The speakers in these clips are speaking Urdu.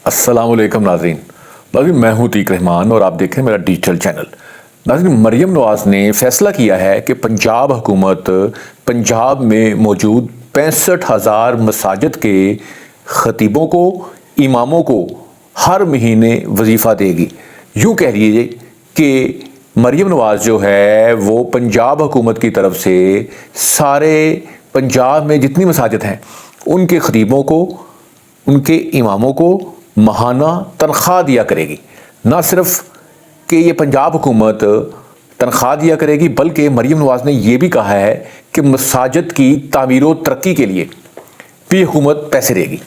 السلام علیکم ناظرین میں ہوں طیق رحمان اور آپ دیکھ رہے ہیں میرا ڈیجیٹل چینل۔ ناظرین، مریم نواز نے فیصلہ کیا ہے کہ پنجاب حکومت پنجاب میں موجود 65,000 مساجد کے خطیبوں کو، اماموں کو ہر مہینے وظیفہ دے گی۔ یوں کہہ لیجیے کہ مریم نواز جو ہے وہ پنجاب حکومت کی طرف سے سارے پنجاب میں جتنی مساجد ہیں ان کے خطیبوں کو، ان کے اماموں کو ماہانہ تنخواہ دیا کرے گی۔ نہ صرف کہ یہ پنجاب حکومت تنخواہ دیا کرے گی، بلکہ مریم نواز نے یہ بھی کہا ہے کہ مساجد کی تعمیر و ترقی کے لیے بھی حکومت پیسے دے گی۔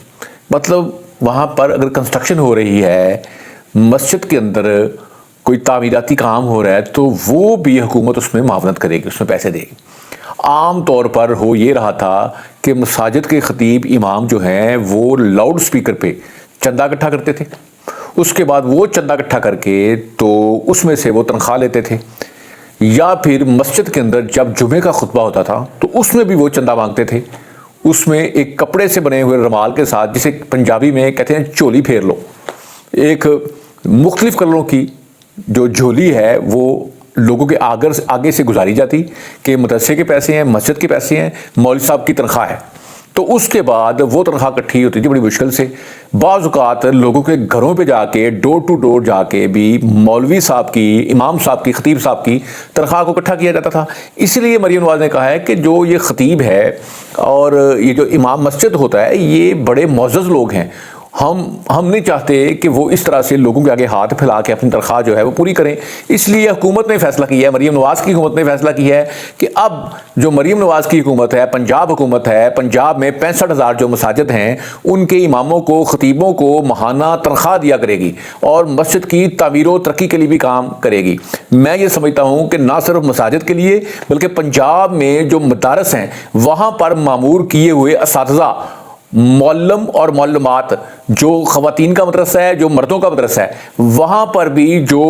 مطلب وہاں پر اگر کنسٹرکشن ہو رہی ہے، مسجد کے اندر کوئی تعمیراتی کام ہو رہا ہے، تو وہ بھی حکومت اس میں معاونت کرے گی، اس میں پیسے دے گی۔ عام طور پر ہو یہ رہا تھا کہ مساجد کے خطیب امام جو ہیں وہ لاؤڈ سپیکر پہ چندہ اکٹھا کرتے تھے، اس کے بعد وہ چندہ اکٹھا کر کے تو اس میں سے وہ تنخواہ لیتے تھے، یا پھر مسجد کے اندر جب جمعے کا خطبہ ہوتا تھا تو اس میں بھی وہ چندہ مانگتے تھے۔ اس میں ایک کپڑے سے بنے ہوئے رومال کے ساتھ، جسے پنجابی میں کہتے ہیں چولی پھیر لو، ایک مختلف کلروں کی جو جھولی ہے وہ لوگوں کے آگے سے گزاری جاتی کہ مدرسے کے پیسے ہیں، مسجد کے پیسے ہیں، مولوی صاحب کی تنخواہ ہے۔ تو اس کے بعد وہ تنخواہ اکٹھی ہوتی تھی بڑی مشکل سے۔ بعض اوقات لوگوں کے گھروں پہ جا کے ڈور ٹو ڈور جا کے بھی مولوی صاحب کی، امام صاحب کی، خطیب صاحب کی تنخواہ کو اکٹھا کیا جاتا تھا۔ اس لیے مریم نواز نے کہا ہے کہ جو یہ خطیب ہے اور یہ جو امام مسجد ہوتا ہے، یہ بڑے معزز لوگ ہیں۔ ہم نہیں چاہتے کہ وہ اس طرح سے لوگوں کے آگے ہاتھ پھیلا کے اپنی تنخواہ جو ہے وہ پوری کریں۔ اس لیے حکومت نے فیصلہ کیا ہے، مریم نواز کی حکومت نے فیصلہ کیا ہے کہ اب جو مریم نواز کی حکومت ہے، پنجاب حکومت ہے، پنجاب میں 65,000 جو مساجد ہیں ان کے اماموں کو، خطیبوں کو ماہانہ تنخواہ دیا کرے گی اور مسجد کی تعمیر و ترقی کے لیے بھی کام کرے گی۔ میں یہ سمجھتا ہوں کہ نہ صرف مساجد کے لیے بلکہ پنجاب میں جو مدارس ہیں وہاں پر معمور کیے ہوئے اساتذہ، معلم اور معلمات، جو خواتین کا مدرسہ ہے، جو مردوں کا مدرسہ ہے، وہاں پر بھی جو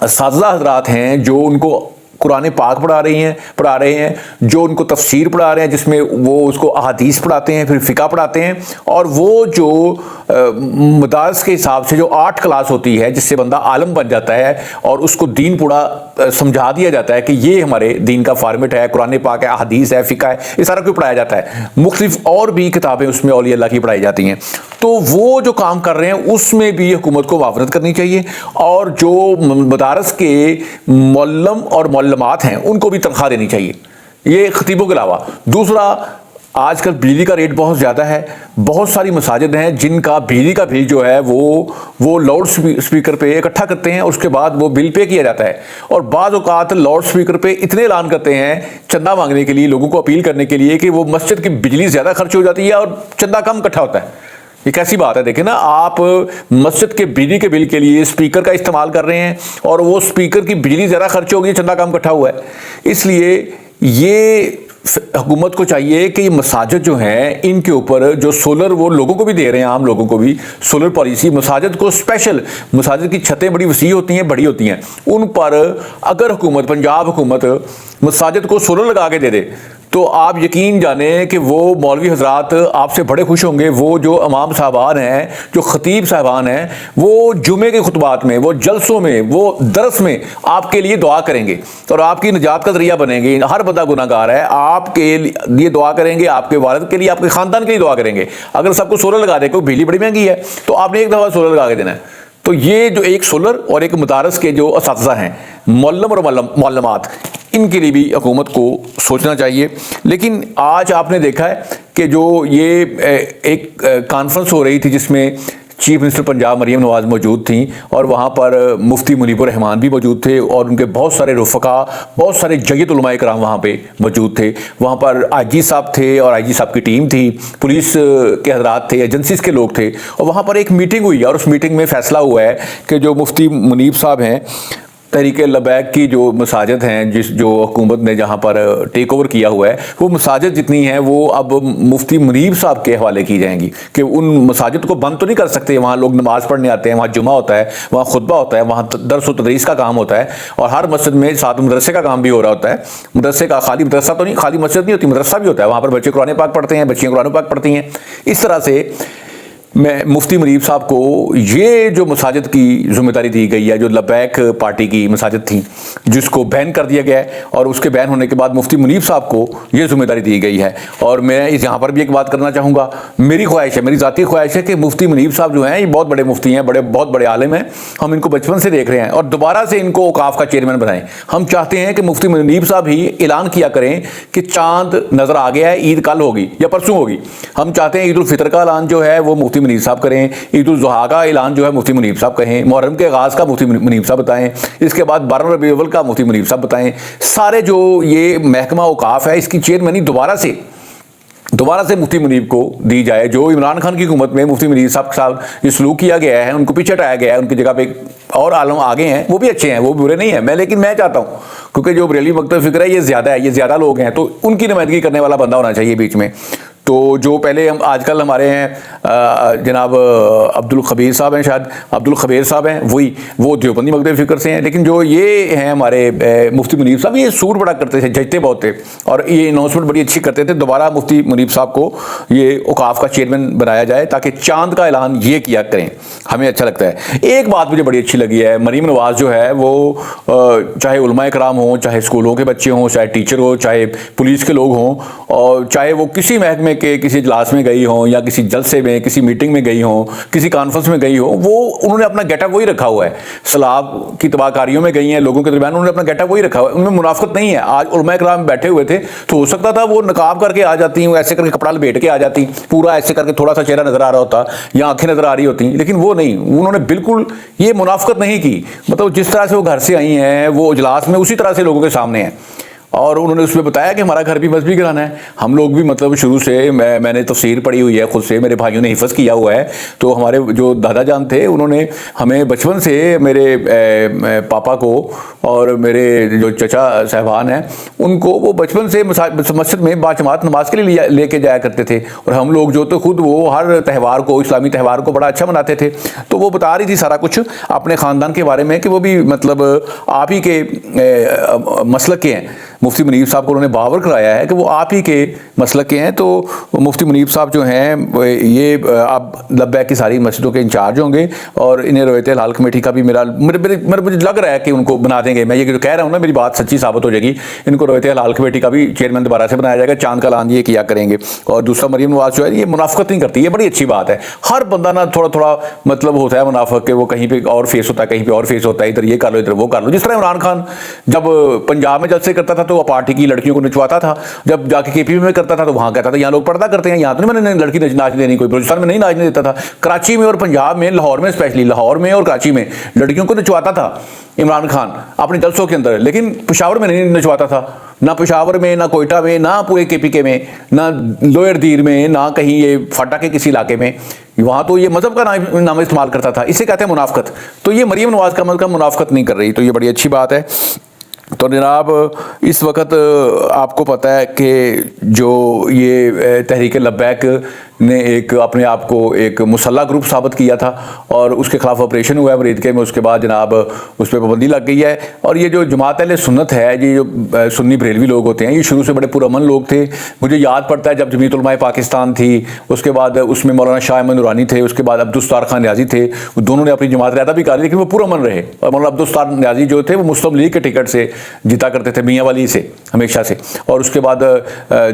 اساتذہ حضرات ہیں جو ان کو قرآن پاک پڑھا رہے ہیں، جو ان کو تفسیر پڑھا رہے ہیں، جس میں وہ اس کو احادیث پڑھاتے ہیں، پھر فقہ پڑھاتے ہیں، اور وہ جو مدارس کے حساب سے جو 8 کلاس ہوتی ہے جس سے بندہ عالم بن جاتا ہے اور اس کو دین پورا سمجھا دیا جاتا ہے کہ یہ ہمارے دین کا فارمیٹ ہے، قرآن پاک ہے، احادیث ہے، فقہ ہے، یہ سارا کچھ پڑھایا جاتا ہے۔ مختلف اور بھی کتابیں اس میں اولیاء اللہ کی پڑھائی جاتی ہیں۔ تو وہ جو کام کر رہے ہیں اس میں بھی حکومت کو معاونت کرنی چاہیے، اور جو مدارس کے معلم اور معلمات ہیں ان کو بھی تنخواہ دینی چاہیے، یہ خطیبوں کے علاوہ۔ دوسرا، آج کل بجلی کا ریٹ بہت زیادہ ہے، بہت ساری مساجد ہیں جن کا بجلی کا بل جو ہے وہ لاؤڈ سپیکر پہ اکٹھا کرتے ہیں، اس کے بعد وہ بل پے کیا جاتا ہے، اور بعض اوقات لاؤڈ سپیکر پہ اتنے اعلان کرتے ہیں چندہ مانگنے کے لیے، لوگوں کو اپیل کرنے کے لیے کہ وہ مسجد کی بجلی زیادہ خرچ ہو جاتی ہے اور چندہ کم اکٹھا ہوتا ہے۔ یہ کیسی بات ہے؟ دیکھیں نا، آپ مسجد کے بجلی کے بل کے لیے سپیکر کا استعمال کر رہے ہیں اور وہ سپیکر کی بجلی زیادہ خرچ ہوگی، چندہ کم اکٹھا ہوا ہے۔ اس لیے یہ حکومت کو چاہیے کہ یہ مساجد جو ہیں ان کے اوپر جو سولر وہ لوگوں کو بھی دے رہے ہیں، عام لوگوں کو بھی سولر پالیسی، مساجد کو اسپیشل، مساجد کی چھتیں بڑی وسیع ہوتی ہیں، بڑی ہوتی ہیں، ان پر اگر حکومت، پنجاب حکومت مساجد کو سولر لگا کے دے دے تو آپ یقین جانیں کہ وہ مولوی حضرات آپ سے بڑے خوش ہوں گے۔ وہ جو امام صاحبان ہیں، جو خطیب صاحبان ہیں، وہ جمعے کے خطبات میں، وہ جلسوں میں، وہ درس میں آپ کے لیے دعا کریں گے اور آپ کی نجات کا ذریعہ بنیں گے۔ ہر بندہ گناہ گار ہے، آپ کے لیے دعا کریں گے، آپ کے والد کے لیے، آپ کے خاندان کے لیے دعا کریں گے۔ اگر سب کو سولر لگا دے، کوئی بجلی بڑی مہنگی ہے تو آپ نے ایک دفعہ سولر لگا کے دینا ہے۔ تو یہ جو ایک سولر اور ایک مدارس کے جو اساتذہ ہیں، معلم اور معلمات، ان کے لیے بھی حکومت کو سوچنا چاہیے۔ لیکن آج آپ نے دیکھا ہے کہ جو یہ ایک کانفرنس ہو رہی تھی جس میں چیف منسٹر پنجاب مریم نواز موجود تھیں، اور وہاں پر مفتی منیب الرحمان بھی موجود تھے، اور ان کے بہت سارے رفقا، بہت سارے جیت علماء کرام وہاں پہ موجود تھے۔ وہاں پر آئی جی صاحب تھے اور آئی جی صاحب کی ٹیم تھی، پولیس کے حضرات تھے، ایجنسیز کے لوگ تھے، اور وہاں پر ایک میٹنگ ہوئی اور اس میٹنگ میں فیصلہ ہوا ہے کہ جو مفتی منیب صاحب ہیں، تحریک لبیک کی جو مساجد ہیں، جو حکومت نے جہاں پر ٹیک اوور کیا ہوا ہے، وہ مساجد جتنی ہیں وہ اب مفتی منیب صاحب کے حوالے کی جائیں گی کہ ان مساجد کو بند تو نہیں کر سکتے۔ وہاں لوگ نماز پڑھنے آتے ہیں، وہاں جمعہ ہوتا ہے، وہاں خطبہ ہوتا ہے، وہاں درس و تدریس کا کام ہوتا ہے، اور ہر مسجد میں ساتھ مدرسے کا کام بھی ہو رہا ہوتا ہے۔ مدرسے کا خالی مدرسہ تو نہیں، خالی مسجد نہیں ہوتی، مدرسہ بھی ہوتا ہے، وہاں پر بچے قرآن پاک پڑھتے ہیں، بچیاں قرآن پاک پڑھتی ہیں۔ اس طرح سے میں مفتی منیب صاحب کو یہ جو مساجد کی ذمہ داری دی گئی ہے، جو لبیک پارٹی کی مساجد تھیں جس کو بین کر دیا گیا ہے، اور اس کے بین ہونے کے بعد مفتی منیب صاحب کو یہ ذمہ داری دی گئی ہے. اور میں یہاں پر بھی ایک بات کرنا چاہوں گا، میری خواہش ہے، میری ذاتی خواہش ہے کہ مفتی منیب صاحب جو ہیں یہ بہت بڑے مفتی ہیں، بہت بڑے عالم ہیں، ہم ان کو بچپن سے دیکھ رہے ہیں، اور دوبارہ سے ان کو اوقاف کا چیئرمین بنائیں. ہم چاہتے ہیں کہ مفتی منیب صاحب ہی اعلان کیا کریں کہ چاند نظر آ گیا ہے، عید کل ہوگی یا پرسوں ہوگی. ہم چاہتے ہیں عید الفطر کا اعلان جو ہے وہ مفتی منیب صاحب کریں، عید الاضحیٰ کا اعلان جو ہے مفتی منیب صاحب کہیں، محرم کے آغاز کا مفتی منیب صاحب بتائیں، اس کے بعد 12 ربیع الاول کا مفتی منیب صاحب بتائیں. سارے جو یہ محکمہ اوقاف ہے اس کی چیئرمینی دوبارہ سے مفتی منیب کو دی جائے. جو عمران خان کی حکومت میں مفتی منیب صاحب کے ساتھ یہ سلوک کیا گیا ہے، ان کو پیچھے ہٹایا گیا ہے، ان کی جگہ پہ اور عالم آگے ہیں، وہ بھی اچھے ہیں، وہ بھی برے نہیں ہیں، لیکن میں چاہتا ہوں کیونکہ جو بریلوی مکتب فکر ہے یہ زیادہ لوگ ہیں، تو ان کی نمائندگی کرنے والا بندہ ہونا چاہیے بیچ میں. تو جو پہلے ہم آج کل ہمارے ہیں جناب عبدالخبیر صاحب ہیں، شاید عبدالخبیر صاحب ہیں، وہ دیوبندی مکتب فکر سے ہیں، لیکن جو یہ ہیں ہمارے مفتی منیب صاحب، یہ سور بڑا کرتے تھے، ججتے بہت تھے، اور یہ اناؤنسمنٹ بڑی اچھی کرتے تھے. دوبارہ مفتی منیب صاحب کو یہ اوقاف کا چیئرمین بنایا جائے تاکہ چاند کا اعلان یہ کیا کریں، ہمیں اچھا لگتا ہے. ایک بات مجھے بڑی اچھی لگی ہے، مریم نواز جو ہے وہ چاہے علماء کرام ہوں، چاہے اسکولوں کے بچے ہوں، چاہے ٹیچر ہوں، چاہے پولیس کے لوگ ہوں، اور چاہے وہ کسی محکمے کے کسی اجلاس میں گئی ہوں یا کسی جلسے میں، کسی میٹنگ میں گئی ہوں، کسی کانفرنس میں گئی ہوں، وہ انہوں نے اپنا گیٹ اپ وہی رکھا ہوا ہے. سیلاب کی تباہ کاریوں میں گئی ہیں لوگوں کے درمیان، انہوں نے اپنا گیٹ اپ وہی رکھا ہوا ہے، ان میں منافقت نہیں ہے. آج علماء کرام بیٹھے ہوئے تھے تو ہو سکتا تھا وہ نقاب کر کے آ جاتی ہوں، ایسے کر کے کپڑا لپیٹ کے آ جاتی، پورا ایسے کر کے تھوڑا سا چہرہ نظر آ رہا ہوتا یا آنکھیں نظر آ رہی ہوتی، لیکن وہ نہیں، انہوں نے بالکل یہ منافقت نہیں کی. مطلب جس طرح سے وہ گھر سے آئی ہیں وہ اجلاس میں اسی طرح سے لوگوں کے سامنے ہیں، اور انہوں نے اس میں بتایا کہ ہمارا گھر بھی مذہبی گھرانہ ہے. ہم لوگ بھی مطلب شروع سے میں نے تفسیر پڑھی ہوئی ہے خود سے، میرے بھائیوں نے حفظ کیا ہوا ہے، تو ہمارے جو دادا جان تھے انہوں نے ہمیں بچپن سے، میرے پاپا کو اور میرے جو چچا صاحبان ہیں ان کو، وہ بچپن سے مسجد میں باجماعت نماز کے لیے لے کے جایا کرتے تھے، اور ہم لوگ جو تو خود وہ ہر تہوار کو، اسلامی تہوار کو بڑا اچھا مناتے تھے. تو وہ بتا رہی تھی سارا کچھ اپنے خاندان کے بارے میں کہ وہ بھی مطلب آپ ہی کے مسلک کے ہیں. مفتی منیب صاحب کو انہوں نے باور کرایا ہے کہ وہ آپ ہی کے مسلک کے ہیں. تو مفتی منیب صاحب جو ہیں یہ اب لبیک کی ساری مسجدوں کے انچارج ہوں گے، اور انہیں روایت الحال کمیٹی کا بھی مجھے لگ رہا ہے کہ ان کو بنا دیں گے. میں یہ جو کہہ رہا ہوں نا، میری بات سچی ثابت ہو جائے گی، ان کو روایت الحال کمیٹی کا بھی چیئرمین دوبارہ سے بنایا جائے گا. چاند کا اعلان یہ کیا کریں گے. اور دوسرا مریم نواز جو ہے یہ منافقت نہیں کرتی، یہ بڑی اچھی بات ہے. ہر بندہ نا تھوڑا مطلب ہوتا ہے منافق، کہ وہ کہیں پہ اور فیس ہوتا ہے، کہیں پہ اور فیس ہوتا ہے، ادھر یہ کر لو ادھر وہ کر لو. جس طرح عمران خان جب پنجاب میں جلسے کرتا تھا تو وہ پارٹی کی لڑکیوں کو نچواتا تھا، جب جا کے کے پی میں کرتا تھا تو وہاں کہتا تھا یہاں لوگ پردہ کرتے ہیں، یہاں تو نہیں، میں نے لڑکی ناچنے دینی، کوئی بلوچستان میں نہیں ناچنے دیتا تھا. کراچی میں اور پنجاب میں، لاہور میں اسپیشلی، لاہور میں اور کراچی میں لڑکیوں کو نچواتا تھا عمران خان اپنے جلسوں کے اندر، لیکن پشاور میں نہیں نچواتا تھا. نہ پشاور میں، نہ کوئٹہ میں، نہ پورے کے پی کے میں، نہ لوئر دیر میں، نہ کہیں یہ فاٹا کے کسی علاقے میں. وہاں تو یہ مذہب کا نام استعمال کرتا تھا. اسے کہتے ہیں منافقت. تو یہ مریم نواز کا مطلب منافقت نہیں کر رہی، تو یہ بڑی اچھی بات ہے. تو جناب اس وقت آپ کو پتہ ہے کہ جو یہ تحریک لبیک نے ایک اپنے آپ کو ایک مسلح گروپ ثابت کیا تھا، اور اس کے خلاف آپریشن ہوا ہے مریدکے میں. اس کے بعد جناب اس پہ پابندی لگ گئی ہے. اور یہ جو جماعت اہل سنت ہے، یہ جو سنی بریلوی لوگ ہوتے ہیں، یہ شروع سے بڑے پرامن لوگ تھے. مجھے یاد پڑتا ہے جب جمعیت علماء پاکستان تھی، اس کے بعد اس میں مولانا شاہ احمد نورانی تھے، اس کے بعد عبدالستار خان نیازی تھے، دونوں نے اپنی جماعت علیحدہ بھی کاری، لیکن وہ پرامن رہے. اور مولانا عبدالستار نیازی جو تھے وہ مسلم لیگ کے ٹکٹ سے جیتا کرتے تھے، میاں والی سے ہمیشہ سے. اور اس کے بعد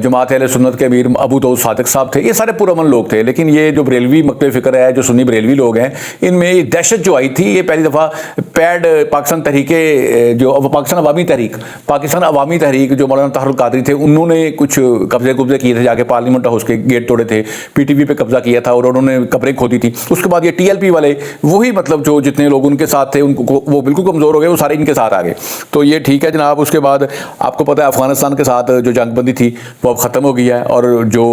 جماعت اہل سنت کے امیر ابو داؤد صادق صاحب تھے. یہ سارے پرامن لوگ تھے. لیکن یہ جو بریلوی مکتب فکر ہے، جو سنی بریلوی لوگ ہیں، ان میں دہشت جو آئی تھی، یہ پہلی دفعہ پیڈ پاکستان تحریک، جو پاکستان عوامی تحریک جو مولانا طاہر القادری تھے، انہوں نے کچھ قبضے کیے تھے، جا کے پارلیمنٹ ہاؤس کے گیٹ توڑے تھے، پی ٹی وی پہ قبضہ کیا تھا، اور انہوں نے قبریں کھودی تھی. اس کے بعد یہ ٹی ایل پی والے، وہی مطلب جو جتنے لوگ ان کے ساتھ تھے، ان کو وہ بالکل کمزور ہو گئے، وہ سارے ان کے ساتھ آ گئے. تو یہ ٹھیک ہے جناب. اس کے بعد آپ کو پتہ ہے افغانستان کے ساتھ جو جنگ بندی تھی وہ اب ختم ہو گئی ہے. اور جو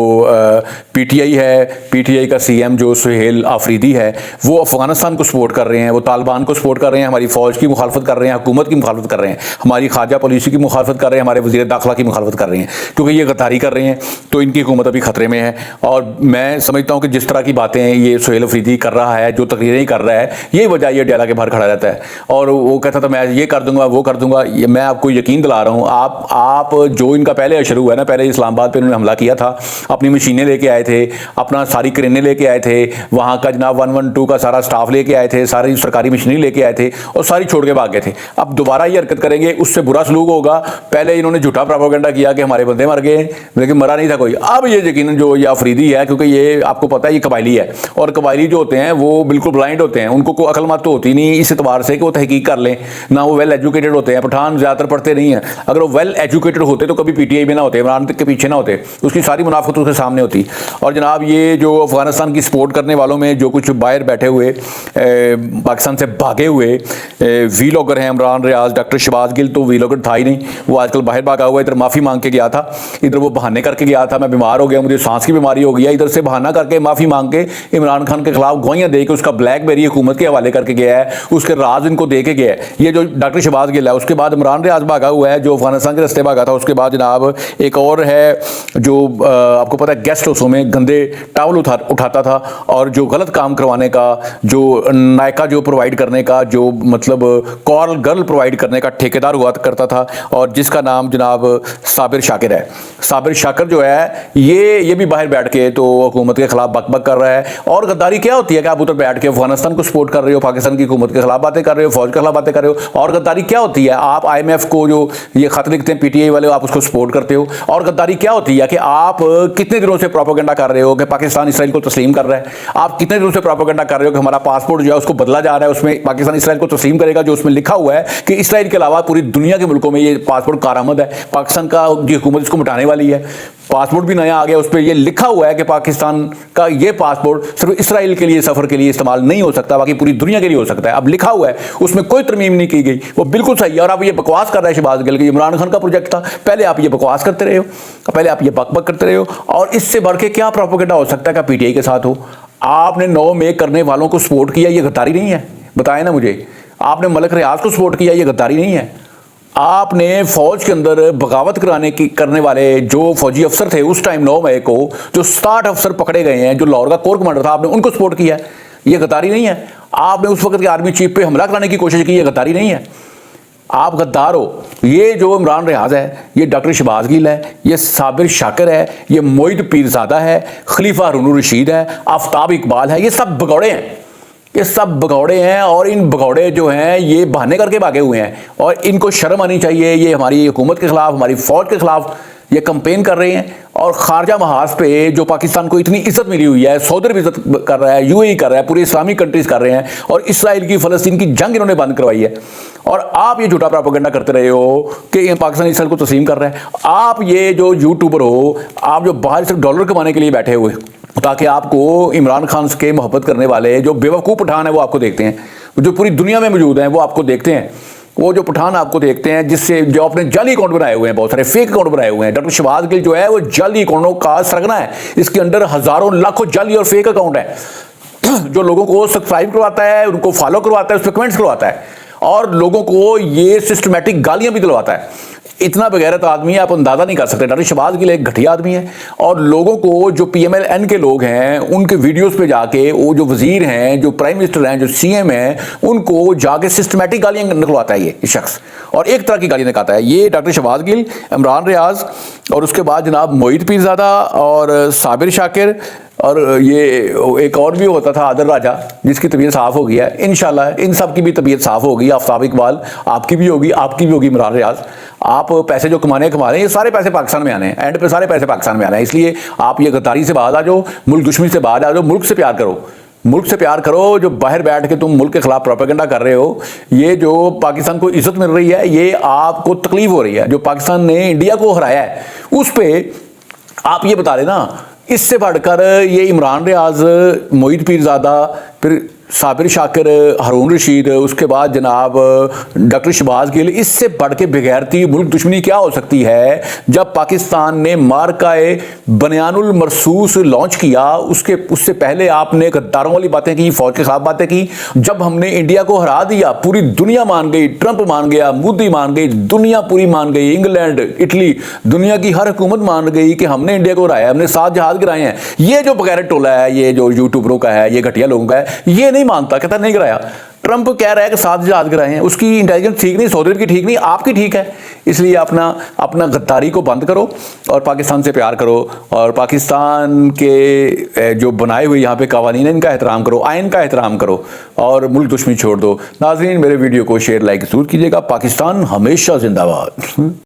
پی ٹی آئی ہے، پی ٹی آئی کا سی ایم جو سہیل آفریدی ہے، وہ افغانستان کو سپورٹ کر رہے ہیں، وہ طالبان کو سپورٹ کر رہے ہیں، ہماری فوج کی مخالفت کر رہے ہیں، حکومت کی مخالفت کر رہے ہیں، ہماری خارجہ پالیسی کی مخالفت کر رہے ہیں، ہمارے وزیر داخلہ کی مخالفت کر رہے ہیں، کیونکہ یہ غداری کر رہے ہیں. تو ان کی حکومت ابھی خطرے میں ہے. اور میں سمجھتا ہوں کہ جس طرح کی باتیں یہ سہیل آفریدی کر رہا ہے، جو تقریریں کر رہا ہے، یہی وجہ یہ ڈیلا کے باہر کھڑا رہتا ہے. اور وہ کہتا تھا میں یہ کر دوں گا، وہ کر دوں گا. میں آپ کو یقین دلا رہا ہوں، آپ جو ان کا پہلے اشر ہوا ہے نا, پہلے اسلام آباد پہ انہوں نے حملہ کیا تھا, اپنی مشینیں لے کے آئے تھے, اپنا ساری کرینے لے کے آئے تھے, وہاں کا جناب 112 کا سارا سٹاف لے کے آئے تھے, ساری سرکاری مشینری لے کے آئے تھے اور ساری چھوڑ کے بھاگ گئے تھے. اب دوبارہ یہ حرکت کریں گے, اس سے برا سلوک ہوگا. پہلے انہوں نے جھوٹا پروپیگنڈا کیا کہ ہمارے بندے مر گئے, لیکن مرا نہیں تھا کوئی. اب یہ یقیناً جو یہ افریدی ہے, کیونکہ یہ آپ کو پتہ ہے یہ قبائلی ہے, اور قبائلی جو ہوتے ہیں وہ بالکل بلائنڈ ہوتے ہیں, ان کو کوئی عقل مت تو ہوتی نہیں اس اعتبار سے کہ وہ تحقیق کر لیں, نہ وہ ویل ایجوکیٹڈ ہوتے ہیں. پٹھان زیادہ تر پڑھتے نہیں ہیں. اگر وہ ویل ایجوکیٹڈ ہوتے تو کبھی پی ٹی آئی میں نہ ہوتے, عمران کے پیچھے نہ ہوتے, اس کی ساری منافقت اس کے سامنے ہوتی. اور جناب یہ جو افغانستان کی سپورٹ کرنے والوں میں جو کچھ باہر بیٹھے ہوئے پاکستان سے بھاگے ہوئے وی لاگر ہیں, عمران ریاض, ڈاکٹر شہباز گل تو وی لاگر تھا ہی نہیں, وہ آج کل باہر بھاگا ہوا ہے. ادھر معافی مانگ کے گیا تھا, ادھر وہ بہانے کر کے گیا تھا, میں بیمار ہو گیا, مجھے سانس کی بیماری ہو گئی ہے, ادھر سے بہانہ کر کے معافی مانگ کے عمران خان کے خلاف گواہیاں دے کے اس کا بلیک بیری حکومت کے حوالے کر کے گیا ہے, اس کے راز ان کو دے کے گیا ہے. یہ جو ڈاکٹر شہباز گل ہے, اس کے بعد عمران ریاض بھاگا ہوا ہے جو افغانستان کے راستے بھاگا تھا. اس کے بعد جناب ایک اور ہے جو آپ کو پتہ ہے گیسٹ ہاؤسوں میں گندے ٹاول اٹھاتا تھا, اور جو غلط کام کروانے کا, جو نائکا جو پرووائڈ کرنے کا, جو مطلب کال گرل پرووائڈ کرنے کا ٹھیکیدار ہوا کرتا تھا, اور جس کا نام جناب صابر شاکر ہے. صابر شاکر جو ہے یہ بھی باہر بیٹھ کے تو حکومت کے خلاف بک بک کر رہا ہے. اور غداری کیا ہوتی ہے کہ آپ ادھر بیٹھ کے افغانستان کو سپورٹ کر رہے ہو, پاکستان کی حکومت کے خلاف باتیں کر رہے ہو, فوج کے خلاف باتیں کر رہے ہو. اور غداری کیا ہوتی ہے, آپ آئی ایم ایف کو جو یہ خط لکھتے ہیں پی ٹی آئی والے, آپ اس کو سپورٹ کرتے ہو. اور غداری کیا ہوتی ہے کہ آپ کتنے دنوں سے پروپیگنڈا کر رہے ہو کہ پاکستان اسرائیل کو تسلیم کر رہا ہے. آپ کتنے دنوں سے پروپیگنڈا کر رہے ہو کہ ہمارا پاسپورٹ جو ہے اس کو بدلا جا رہا ہے, اس میں پاکستان اسرائیل کو تسلیم کرے گا, جو اس میں لکھا ہوا ہے کہ اسرائیل کے علاوہ پوری دنیا کے ملکوں میں یہ پاسپورٹ کارآمد ہے, پاکستان کا جو حکومت اس کو مٹانے والی ہے. پاسپورٹ بھی نیا آ گیا, اس پہ یہ لکھا ہوا ہے کہ پاکستان کا یہ پاسپورٹ صرف اسرائیل کے لیے سفر کے لیے استعمال نہیں ہو سکتا, باقی پوری دنیا کے لیے ہو سکتا ہے. اب لکھا ہوا ہے, اس میں کوئی ترمیم نہیں کی گئی, وہ بالکل صحیح ہے. اور آپ یہ بکواس کر رہے ہیں شہباز گل کہ عمران خان کا پروجیکٹ تھا, پہلے آپ یہ بکواس کرتے رہے ہو, پہلے آپ یہ بک بک کرتے رہے ہو. اور اس سے بڑھ کے کیا پروپیگنڈا ہو سکتا ہے کہ پی ٹی آئی کے ساتھ ہو. آپ نے 9 مئی کرنے والوں کو سپورٹ کیا, یہ غداری نہیں ہے؟ بتائیں نا مجھے. آپ نے ملک ریاض کو سپورٹ کیا, یہ غداری نہیں ہے؟ آپ نے فوج کے اندر بغاوت کرنے والے جو فوجی افسر تھے اس ٹائم 9 مئی کو, جو 60 افسر پکڑے گئے ہیں, جو لاہور کا کور کمانڈر تھا, آپ نے ان کو سپورٹ کیا, یہ غداری نہیں ہے؟ آپ نے اس وقت کے آرمی چیف پہ حملہ کرانے کی کوشش کی, یہ غداری نہیں ہے؟ آپ غدار ہو. یہ جو عمران ریاض ہے, یہ ڈاکٹر شہباز گل ہے, یہ صابر شاکر ہے, یہ موعد پیرزادہ ہے, خلیفہ ہارون الرشید ہے, آفتاب اقبال ہے, یہ سب بگوڑے ہیں, یہ سب بگوڑے ہیں. اور ان بگوڑے جو ہیں یہ بہانے کر کے بھاگے ہوئے ہیں, اور ان کو شرم آنی چاہیے. یہ ہماری حکومت کے خلاف, ہماری فوج کے خلاف یہ کمپین کر رہے ہیں. اور خارجہ محاذ پہ جو پاکستان کو اتنی عزت ملی ہوئی ہے, سعودی عرب عزت کر رہا ہے, یو اے ای کر رہا ہے, پورے اسلامی کنٹریز کر رہے ہیں, اور اسرائیل کی فلسطین کی جنگ انہوں نے بند کروائی ہے. اور آپ یہ جھوٹا پروپیگنڈا کرتے رہے ہو کہ پاکستان اسرائیل کو تسلیم کر رہا ہے. آپ یہ جو یوٹیوبر ہو, آپ جو باہر سے ڈالر کمانے کے لیے بیٹھے ہوئے, تاکہ آپ کو عمران خان کے محبت کرنے والے جو بیوقوف پٹھان ہیں وہ آپ کو دیکھتے ہیں, جو پوری دنیا میں موجود ہیں وہ آپ کو دیکھتے ہیں. وہ جو پٹھان آپ کو دیکھتے ہیں جس سے جو اپنے جعلی اکاؤنٹ بنائے ہوئے ہیں, بہت سارے فیک اکاؤنٹ بنائے ہوئے ہیں. ڈاکٹر شہباز گل جو ہے وہ جعلی اکاؤنٹوں کا سرگنا ہے, اس کے اندر ہزاروں لاکھوں جعلی اور فیک اکاؤنٹ ہیں, جو لوگوں کو سبسکرائب کرواتا ہے, ان کو فالو کرواتا ہے, اس پہ کمنٹس کرواتا ہے, اور لوگوں کو یہ سسٹمیٹک گالیاں بھی دلواتا ہے. اتنا بغیرت آدمی ہے, آپ اندازہ نہیں کر سکتے. ڈاکٹر شہباز گل ایک گھٹیا آدمی ہے, اور لوگوں کو جو پی ایم ایل این کے لوگ ہیں ان کے ویڈیوز پہ جا کے, وہ جو وزیر ہیں, جو پرائم منسٹر ہیں, جو سی ایم ہیں, ان کو جا کے سسٹمیٹک گالیاں نکلواتا ہے یہ شخص, اور ایک طرح کی گالیاں نکالتا ہے. یہ ڈاکٹر شہباز گل, عمران ریاض, اور اس کے بعد جناب موعد پیرزادہ اور صابر شاکر, اور یہ ایک اور بھی ہوتا تھا عادل راجہ, جس کی طبیعت صاف ہو گئی ہے. انشاءاللہ ان سب کی بھی طبیعت صاف ہوگی. آفتاب اقبال آپ کی بھی ہوگی, آپ کی بھی ہوگی. عمران ریاض, آپ پیسے جو کما رہے ہیں یہ سارے پیسے پاکستان میں آنے ہیں, اینڈ پہ سارے پیسے پاکستان میں آنے ہیں. اس لیے آپ یہ غداری سے باہر آ جاؤ, ملک دشمنی سے باہر آ جاؤ, ملک سے پیار کرو, ملک سے پیار کرو. جو باہر بیٹھ کے تم ملک کے خلاف پروپیگنڈا کر رہے ہو, یہ جو پاکستان کو عزت مل رہی ہے, یہ آپ کو تکلیف ہو رہی ہے. جو پاکستان نے انڈیا کو ہرایا ہے اس پہ آپ یہ بتا رہے نا. اس سے بڑھ کر یہ عمران ریاض, موعد پیرزادہ, پھر صابر شاکر, ہارون رشید, اس کے بعد جناب ڈاکٹر شہباز گل, اس سے بڑھ کے بغیرتی ملک دشمنی کیا ہو سکتی ہے؟ جب پاکستان نے مارکائے بنیان المرصوص لانچ کیا, اس سے پہلے آپ نے غداروں والی باتیں کی, فوج کے خلاف باتیں کی. جب ہم نے انڈیا کو ہرا دیا, پوری دنیا مان گئی, ٹرمپ مان گیا, مودی مان گئی, دنیا پوری مان گئی, انگلینڈ, اٹلی, دنیا کی ہر حکومت مان گئی کہ ہم نے انڈیا کو ہرایا, ہم نے 7 جہاز گرائے ہیں. یہ جو بغیرت ٹولہ ہے, یہ جو یوٹیوبروں کا ہے, یہ گھٹیا لوگوں کا ہے, یہ نہیں مانتا, کہتا نہیں گرایا. ٹرمپ کہہ رہا ہے کہ 7 جہاز گرائے ہیں، اس کی انٹیلیجنس ٹھیک نہیں، سعودی عرب کی ٹھیک نہیں، آپ کی ٹھیک ہے. اس لیے اپنا غداری کو بند کرو اور پاکستان سے پیار کرو، اور پاکستان کے جو بنائے ہوئے یہاں پہ قوانین ان کا احترام کرو، آئین کا احترام کرو، اور ملک دشمنی چھوڑ دو. ناظرین، میرے ویڈیو کو شیئر لائک ضرور کیجیے گا. پاکستان ہمیشہ زندہ باد.